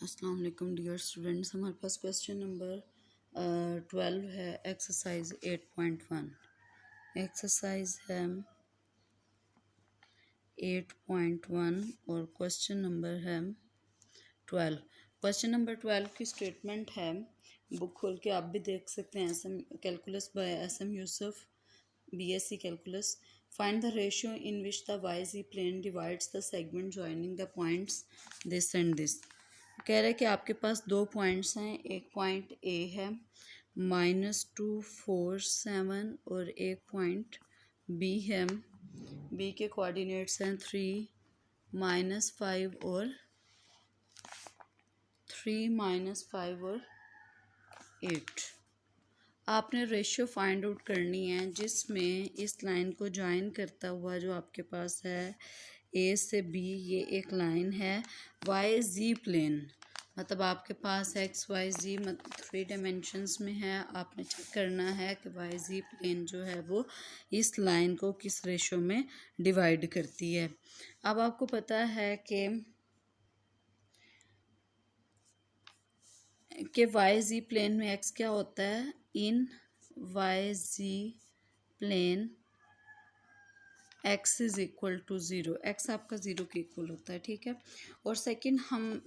अस्सलाम वालेकुम dear students. हमारे पास क्वेश्चन नंबर 12 है, एक्सरसाइज 8.1। एक्सरसाइज है 8.1 और क्वेश्चन नंबर है 12। क्वेश्चन नंबर 12 की स्टेटमेंट है, बुक खोल के आप भी देख सकते हैं, SM calculus by SM Yusuf, BSc calculus. Find the ratio in which the YZ plane divides the segment joining the points this and this. कह रहा है कि आपके पास दो पॉइंट्स हैं, एक पॉइंट ए है -247 और एक पॉइंट बी है। बी के कोऑर्डिनेट्स हैं 3 -5 और 8। आपने रेशियो फाइंड आउट करनी है जिसमें इस लाइन को ज्वाइन करता हुआ जो आपके पास है ए से बी, ये एक लाइन है YZ प्लेन, मतलब आपके पास XYZ मतलब 3 डायमेंशंस में है। आपने चेक करना है कि YZ प्लेन जो है वो इस लाइन को किस रेशो में डिवाइड करती है। अब आपको पता है कि YZ प्लेन में X क्या होता है, in YZ plane x is equal to 0, x आपका 0 के इक्वल होता है, ठीक है। और सेकंड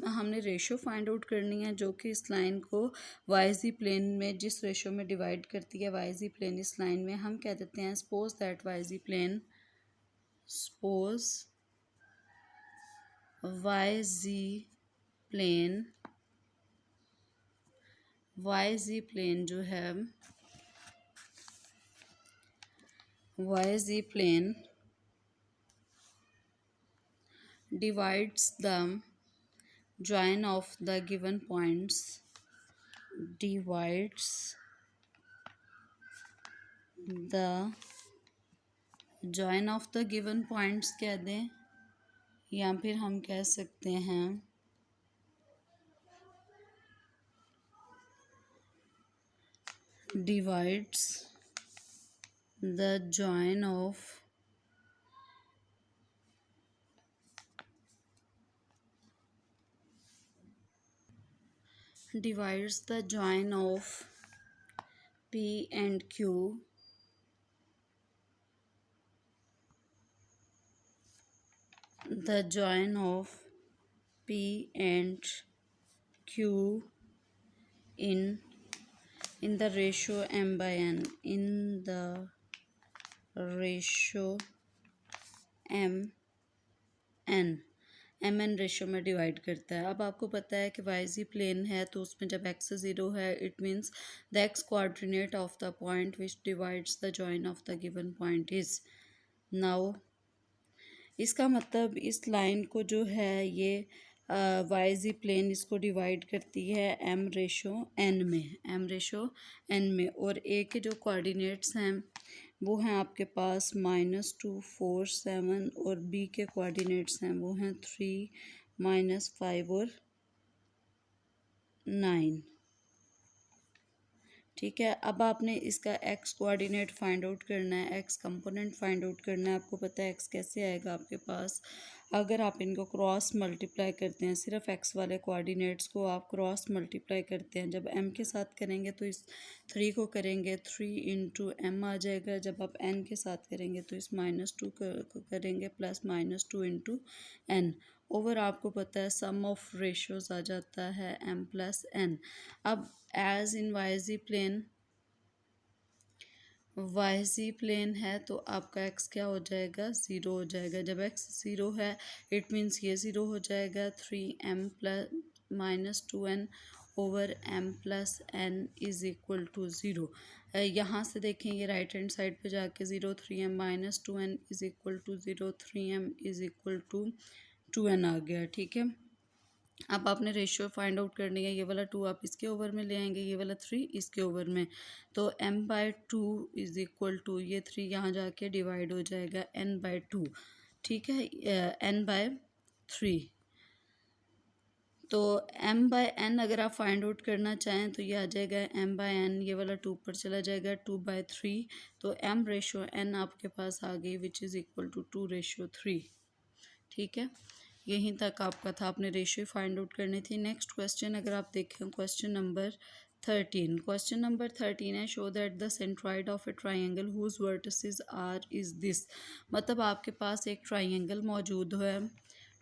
हमने रेशो फाइंड आउट करनी है जो कि इस लाइन को YZ प्लेन में जिस रेशो में डिवाइड करती है। YZ प्लेन इस लाइन में हम कह देते हैं सपोज दैट YZ प्लेन जो है YZ plane divides the join of the given points divides the join of the given points कह दें, या फिर हम कह सकते हैं divides the join of P and Q the join of P and Q in the ratio m by n, in the ratio mn ratio में divide करता है। अब आपको पता है कि YZ प्लेन है तो उसमें जब x 0 है it means the x coordinate of the point which divides the join of the given point is. Now इसका मतलब इस लाइन को जो है ये YZ प्लेन इसको डिवाइड करती है m रेशो n में, और a के जो कोऑर्डिनेट्स हैं वो हैं आपके पास -247 और b के कोऑर्डिनेट्स हैं वो हैं 3 -5 और 9, ठीक है। अब आपने इसका x कोऑर्डिनेट फाइंड आउट करना है, x कंपोनेंट फाइंड आउट करना है। आपको पता है x कैसे आएगा आपके पास, अगर आप इनको क्रॉस मल्टीप्लाई करते हैं, सिर्फ x वाले कोऑर्डिनेट्स को आप क्रॉस मल्टीप्लाई करते हैं, जब m के साथ करेंगे तो इस 3 को करेंगे 3 इंटू m आ जाएगा, जब आप n के साथ करेंगे तो इस -2 को करेंगे प्लस -2 इंटू n, ओवर आपको पता है सम ऑफ रेशियोज आ जाता है m प्लस n। अब एज इन YZ प्लेन है तो आपका x क्या हो जाएगा, 0 हो जाएगा। जब x 0 है इट मीन्स ये 0 हो जाएगा, 3m plus -2n over m plus n is equal to 0। यहाँ से देखें ये राइट हैंड साइड पे जाके 0 3m -2n is equal to 0, 3m is equal to 2n आ गया, ठीक है। अब आपने रेशियो फाइंड आउट करनी है, ये वाला 2 आप इसके ओवर में ले आएंगे, ये वाला 3 इसके ओवर में, तो m/2 इज़ इक्वल टू ये 3 यहाँ जाके डिवाइड हो जाएगा n/2, ठीक है, n/3। तो m/n अगर आप फाइंड आउट करना चाहें तो ये आ जाएगा m/n, ये वाला 2 पर चला जाएगा 2/3, तो m रेशो n आपके पास आ गई विच इज़ इक्वल टू 2/3, ठीक है। यहीं तक आपका था, आपने रेशियो फाइंड आउट करनी थी। नेक्स्ट क्वेश्चन अगर आप देखें, क्वेश्चन नंबर 13। क्वेश्चन नंबर 13 है, show that the centroid of a triangle whose vertices are is this. मतलब आपके पास एक ट्राइंगल मौजूद है,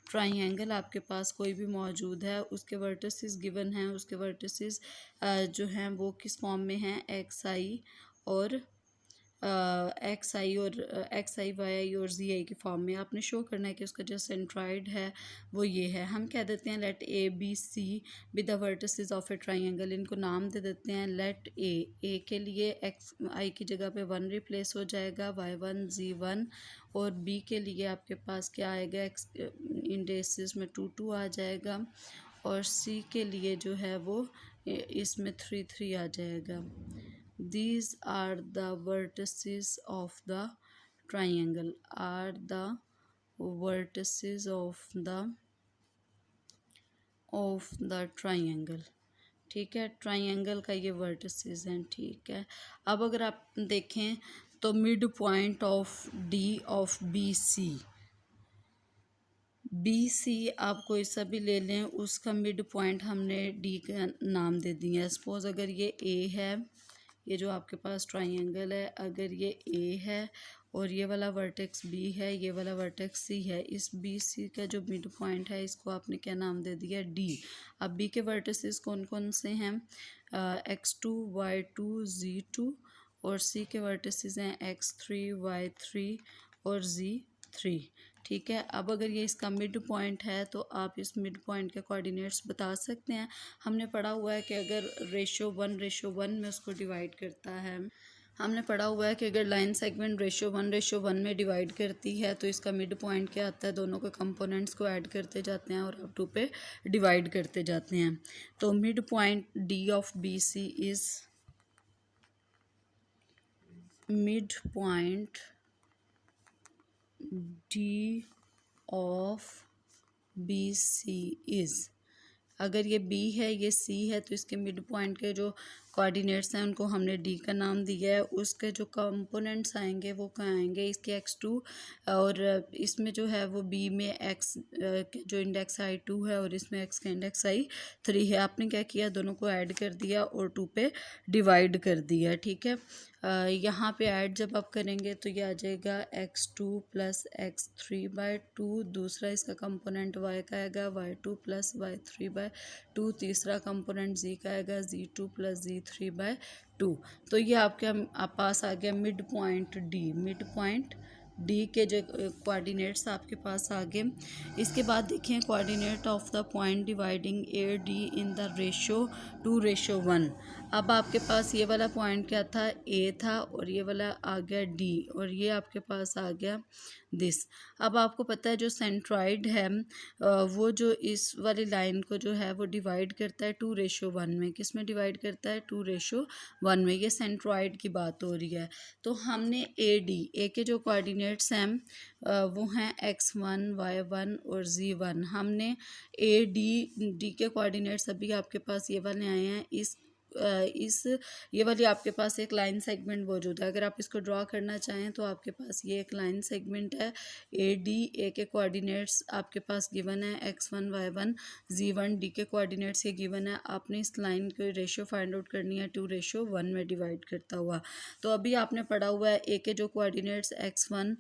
ट्राइंगल आपके पास कोई भी मौजूद है, उसके वर्टिसेस गिवन हैं, उसके वर्टिसेस जो हैं वो किस फॉर्म में हैं, एक्स आई और एक्स आई और एक्स आई वाई आई और जी आई की फॉर्म में। आपने शो करना है कि उसका जो सेंट्रॉइड है वो ये है। हम कह देते हैं let A B C with the vertices of a triangle, इनको नाम दे देते हैं लेट ए के लिए एक्स आई की जगह पे 1 रिप्लेस हो जाएगा, y1 z1, और बी के लिए आपके पास क्या आएगा, एक्स इंडेसिस में 2 2 आ जाएगा, और सी के लिए जो है वो इसमें 3 3 आ जाएगा। These are the vertices of the triangle, are the vertices of the triangle। ठीक है, ट्राइंगल का ये वर्टिसेस हैं। ठीक है, अब अगर आप देखें तो mid point of D of B C, B C आप कोई सा भी ले लें, उसका मिड पॉइंट हमने डी का नाम दे दिया। सपोज अगर ये ए है, ये जो आपके पास ट्राइंगल है, अगर ये ए है और ये वाला वर्टेक्स बी है, ये वाला वर्टेक्स सी है, इस बी सी का जो मिड पॉइंट है इसको आपने क्या नाम दे दिया, डी। अब बी के वर्टिसेस कौन कौन से हैं, x2 y2 z2, और सी के वर्टिसेस हैं x3 y3 और z3। ठीक है, अब अगर ये इसका मिड पॉइंट है तो आप इस मिड पॉइंट के कोऑर्डिनेट्स बता सकते हैं। हमने पढ़ा हुआ है कि अगर रेशो 1:1 में उसको डिवाइड करता है, हमने पढ़ा हुआ है कि अगर लाइन सेगमेंट रेशो 1:1 में डिवाइड करती है तो इसका मिड पॉइंट क्या आता है, दोनों के कंपोनेंट्स को ऐड करते जाते हैं और अप टू पे डिवाइड करते जाते हैं। तो mid point D of B C is, mid point D of B C is, अगर ये बी है ये सी है तो इसके मिड पॉइंट के जो कोऑर्डिनेट्स हैं उनको हमने डी का नाम दिया है। उसके जो कंपोनेंट्स आएंगे वो कहाँ आएंगे, इसके x2, और इसमें जो है वो बी में x जो इंडेक्स i2 है और इसमें x का इंडेक्स i3 है। आपने क्या किया, दोनों को ऐड कर दिया और 2 पे डिवाइड कर दिया। ठीक है, यहाँ पे ऐड जब आप करेंगे तो ये आ जाएगा x2 + x3/2, दूसरा इसका कंपोनेंट y का आएगा y2 + y3/2, तीसरा कंपोनेंट z का आएगा z2 + z3/2। तो ये आपके पास आ गया mid point D, mid point D के जो कोऑर्डिनेट्स आपके पास आ गए। इसके बाद देखें coordinate of the point dividing A D in the ratio 2:1। अब आपके पास ये वाला पॉइंट क्या था, ए था, और ये वाला आ गया डी, और ये आपके पास आ गया दिस। अब आपको पता है जो सेंट्रॉइड है वो जो इस वाली लाइन को जो है वो डिवाइड करता है 2:1 में। किस में डिवाइड करता है, 2:1 में। ये सेंट्रॉइड की बात हो रही है। तो हमने ए डी, ए के जो कोऑर्डिनेट्स हैं वो हैं x1 y1 और z1। हमने ए डी के कोऑर्डिनेट्स अभी आपके पास ये वाले आए हैं। इस ये वाली आपके पास एक लाइन सेगमेंट मौजूद है। अगर आप इसको ड्रॉ करना चाहें तो आपके पास ये एक लाइन सेगमेंट है। ए डी, ए के कोऑर्डिनेट्स आपके पास गिवन है x1 y1 z1, डी के कोऑर्डिनेट्स ये गिवन है। आपने इस लाइन की रेशियो फाइंड आउट करनी है 2:1 में डिवाइड करता हुआ। तो अभी आपने पढ़ा हुआ है ए के जो कोऑर्डिनेट्स x1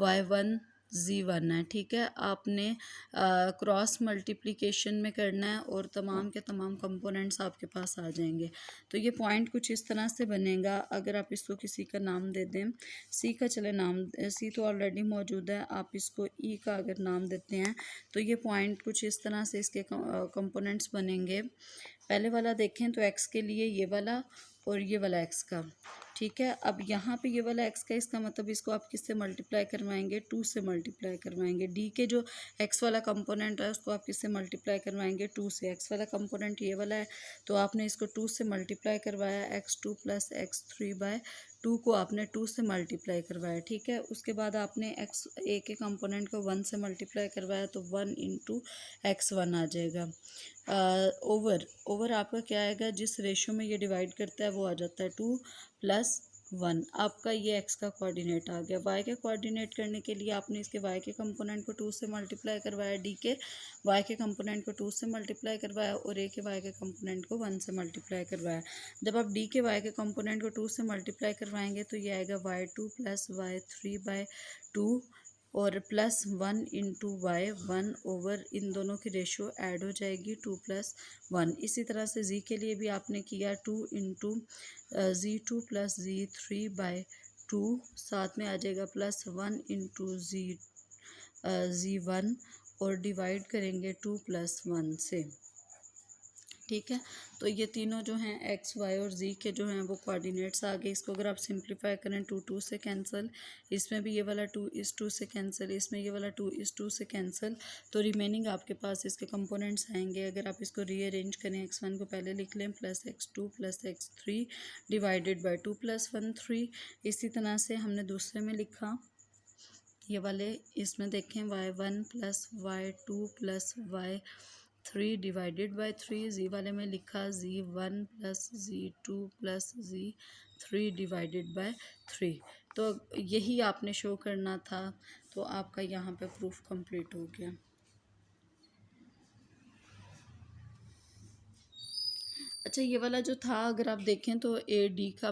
y1 z1 है। ठीक है, आपने क्रॉस मल्टीप्लिकेशन में करना है और तमाम के तमाम कंपोनेंट्स आपके पास आ जाएंगे। तो ये पॉइंट कुछ इस तरह से बनेगा। अगर आप इसको किसी का नाम दे दें, सी का चले नाम, सी तो ऑलरेडी मौजूद है, आप इसको ई का अगर नाम देते हैं तो ये पॉइंट कुछ इस तरह से इसके कंपोनेंट्स बनेंगे। पहले वाला देखें तो एक्स के लिए ये वाला और ये वाला एक्स का। ठीक है, अब यहाँ पे ये वाला एक्स का, इसका मतलब इसको आप किससे मल्टीप्लाई करवाएंगे, 2 से मल्टीप्लाई करवाएंगे। डी के जो एक्स वाला कंपोनेंट है उसको आप किससे मल्टीप्लाई करवाएंगे, 2 से। एक्स वाला कंपोनेंट ये वाला है तो आपने इसको 2 से मल्टीप्लाई करवाया, x2 + x3/2 को आपने 2 से मल्टीप्लाई करवाया। ठीक है, उसके बाद आपने एक्स ए के कंपोनेंट को 1 से मल्टीप्लाई करवाया तो 1 × x1 आ जाएगा। ओवर आपका क्या आएगा, जिस रेशो में ये डिवाइड करता है वो आ जाता है 2 + 1। आपका ये x का कोऑर्डिनेट आ गया। y के कोऑर्डिनेट करने के लिए आपने इसके y के कंपोनेंट को 2 से मल्टीप्लाई करवाया, d के y के कंपोनेंट को 2 से मल्टीप्लाई करवाया और a के y के कंपोनेंट को 1 से मल्टीप्लाई करवाया। जब आप d के y के कंपोनेंट को 2 से मल्टीप्लाई करवाएंगे तो ये आएगा y2 प्लस y3/2 और प्लस 1 इंटू वाई 1/, इन दोनों की रेशियो ऐड हो जाएगी 2+1। इसी तरह से z के लिए भी आपने किया 2 इंटू z2 प्लस z3/2, साथ में आ जाएगा प्लस 1 इंटू z1 और डिवाइड करेंगे 2+1 से। ठीक है, तो ये तीनों जो हैं एक्स वाई और जी के जो हैं वो कोऑर्डिनेट्स आ गए। इसको अगर आप सिंप्लीफाई करें 2 से कैंसिल, इसमें भी ये वाला 2 से कैंसिल, इसमें ये वाला 2 से कैंसिल, तो रिमेनिंग आपके पास इसके कंपोनेंट्स आएंगे। अगर आप इसको रीअरेंज करें, x1 को पहले लिख लें plus x2 plus x3 divided by 2+1 3। इसी तरह से हमने दूसरे में लिखा ये वाले, इसमें देखें y1 plus y2 plus y3 divided by 3। जी वाले में लिखा z1 plus z2 plus z3 divided by 3। तो यही आपने शो करना था, तो आपका यहाँ पे प्रूफ कंप्लीट हो गया। अच्छा, ये वाला जो था अगर आप देखें तो ए डी का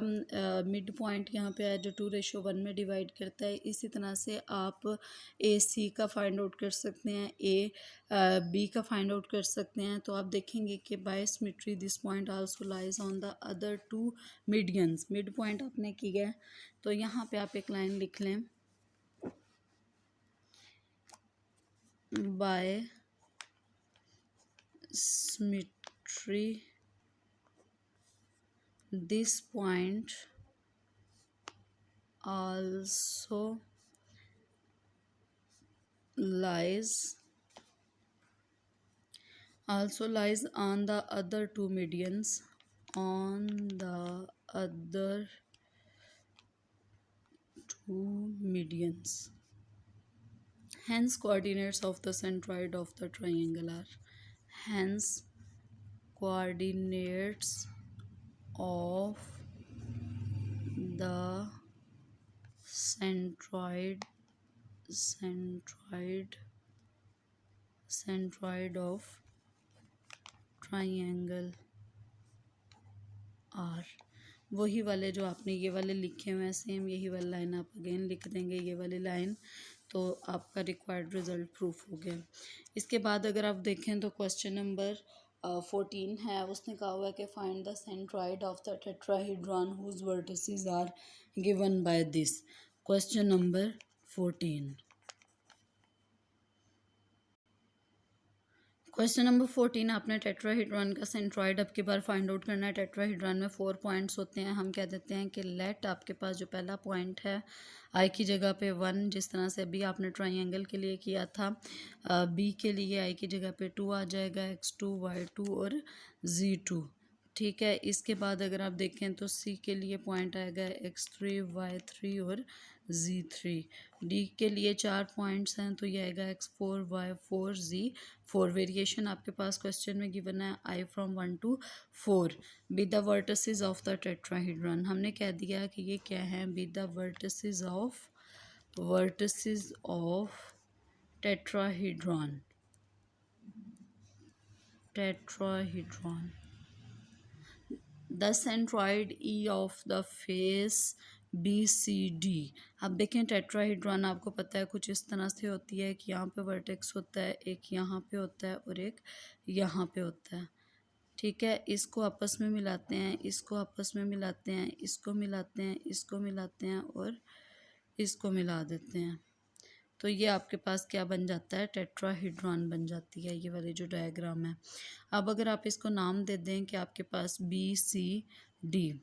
मिड पॉइंट यहाँ पे है जो 2:1 में डिवाइड करता है। इसी तरह से आप ए सी का फाइंड आउट कर सकते हैं, ए बी का फाइंड आउट कर सकते हैं। तो आप देखेंगे कि by symmetry this point also lies on the other 2 medians. Mid point आपने किया है तो यहाँ पे आप एक लाइन लिख लें, by symmetry this point also lies on the other 2 medians, on the other 2 medians. Hence coordinates of the centroid of the triangle are, hence coordinates of the centroid of triangle R। वही वाले जो आपने ये वाले लिखे हुए हैं same यही वाली लाइन आप अगेन लिख देंगे, ये वाली लाइन, तो आपका रिक्वायर्ड रिजल्ट प्रूफ हो गया। इसके बाद अगर आप देखें तो क्वेश्चन नंबर 14 है, उसने कहा हुआ है कि find the centroid of the tetrahedron whose vertices are given by this. Question number 14, question number 14 आपने टेट्राहेड्रॉन का सेंट्रॉइड अब की बार फाइंड आउट करना है। टेट्राहेड्रॉन में 4 पॉइंट्स होते हैं। हम कह देते हैं कि लेट आपके पास जो पहला पॉइंट है आई की जगह पे 1, जिस तरह से अभी आपने ट्राइंगल के लिए किया था। बी के लिए आई की जगह पे 2 आ जाएगा, x2 y2 और z2। ठीक है, इसके बाद अगर आप देखें तो सी के लिए पॉइंट आएगा x3 y3 और z3। डी के लिए 4 पॉइंट्स हैं तो ये आएगा x4 y4 z4। वेरिएशन आपके पास क्वेश्चन में गिवन है i from 1 to 4। Be the vertices of the tetrahedron, हमने कह दिया कि ये क्या है, be the vertices of tetrahedron. The centroid E of the face BCD। अब देखें टेट्राहेड्रॉन आपको पता है कुछ इस तरह से होती है कि यहाँ पे वर्टेक्स होता है, एक यहाँ पे होता है और एक यहाँ पे होता है। ठीक है, इसको आपस में मिलाते हैं, इसको आपस में मिलाते हैं, इसको मिलाते हैं, इसको मिलाते हैं और इसको मिला देते हैं, तो ये आपके पास क्या बन जाता है, टेट्राहेड्रॉन बन जाती है ये वाली जो डायग्राम है। अब अगर आप इसको नाम दे दें कि आपके पास BCD,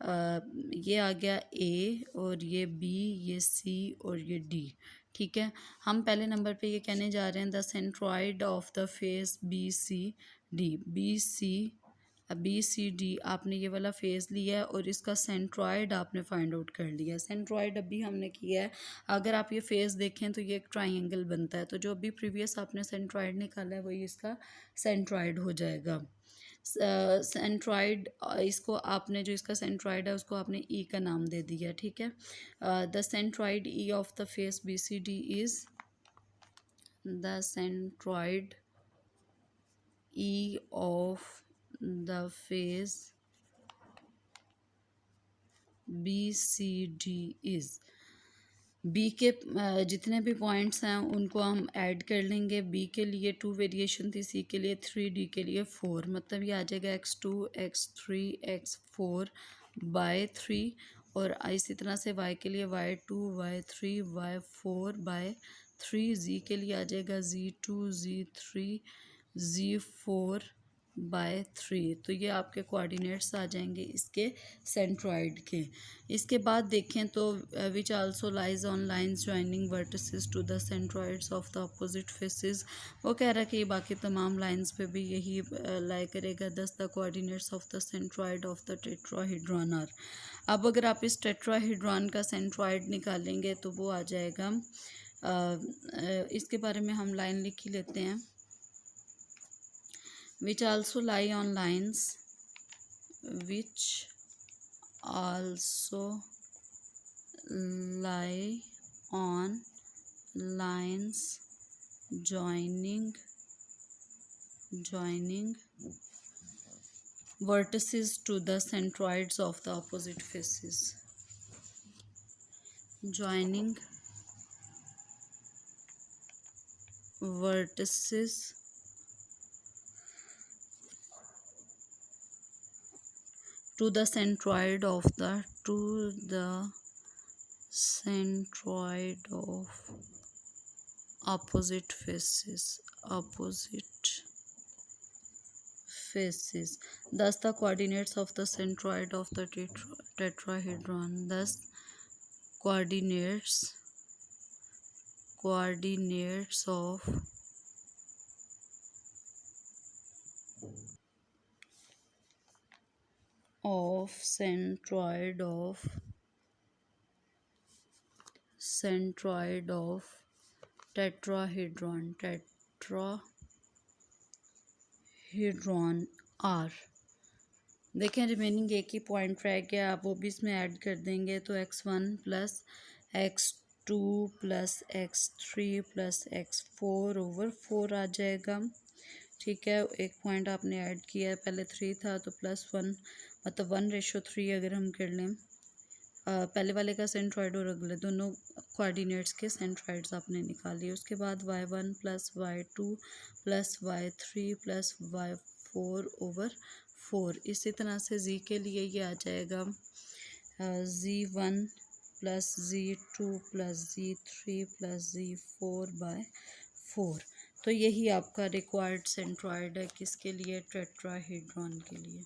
ये आ गया ए और ये बी, ये सी और ये डी। ठीक है, हम पहले नंबर पे ये कहने जा रहे हैं the centroid of the face BCD। BCD आपने ये वाला फेस लिया है और इसका सेंट्रॉइड आपने फाइंड आउट कर लिया है। सेंट्रॉइड अभी हमने किया है, अगर आप ये फेस देखें तो ये एक ट्राइंगल बनता है, तो जो अभी प्रीवियस आपने सेंट्रॉइड निकाला है वही इसका सेंट्रॉइड हो जाएगा। सेंट्रॉइड, इसको आपने जो इसका सेंट्रॉइड है उसको आपने ई का नाम दे दिया, ठीक है। The centroid E of the face B C D is, द सेंट्रॉइड E of the face BCD is, B के जितने भी पॉइंट्स हैं उनको हम ऐड कर लेंगे। बी के लिए 2 वेरिएशन थी, सी के लिए 3, डी के लिए 4, मतलब ये आ जाएगा x2 x3 x4 बाय 3, और इसी तरह से y के लिए y2 y3 y4 बाय 3, जी के लिए आ जाएगा z2 z3 z4 बाय 3। तो ये आपके कोऑर्डिनेट्स आ जाएंगे इसके सेंट्रॉइड के। इसके बाद देखें तो which also lies on lines joining vertices to the centroids of the opposite faces, वो कह रहा है कि बाकी तमाम लाइंस पे भी यही लाई करेगा। Thus the coordinates of the centroid of the tetrahedron are. अब अगर आप इस टेट्राहेड्रॉन का सेंट्रॉइड निकालेंगे तो वो आ जाएगा, इसके बारे में हम लाइन लिख ही लेते हैं। which also lie on lines, which also lie on lines joining vertices to the centroids of the opposite faces, joining vertices to the centroid of opposite faces. Thus the coordinates of the centroid of the tetrahedron. Thus coordinates of centroid of tetrahedron R। देखें remaining एक ही point रह गया, आप वो भी इसमें add कर देंगे तो x1 plus x2 plus x3 plus x4 over 4 आ जाएगा, ठीक है। एक पॉइंट आपने ऐड किया है, पहले 3 था तो +1, मतलब 1:3 अगर हम कर लें, पहले वाले का सेंट्रॉइड और अगले दोनों कोऑर्डिनेट्स के सेंट्रॉइड्स आपने निकाले। उसके बाद y1 plus y2 plus y3 plus y4 over 4। इसी तरह से z के लिए ये आ जाएगा z1 plus z2 plus z3 plus z4 bye 4। तो यही आपका रिक्वायर्ड सेंट्रॉइड है किसके लिए, टेट्राहेड्रॉन के लिए।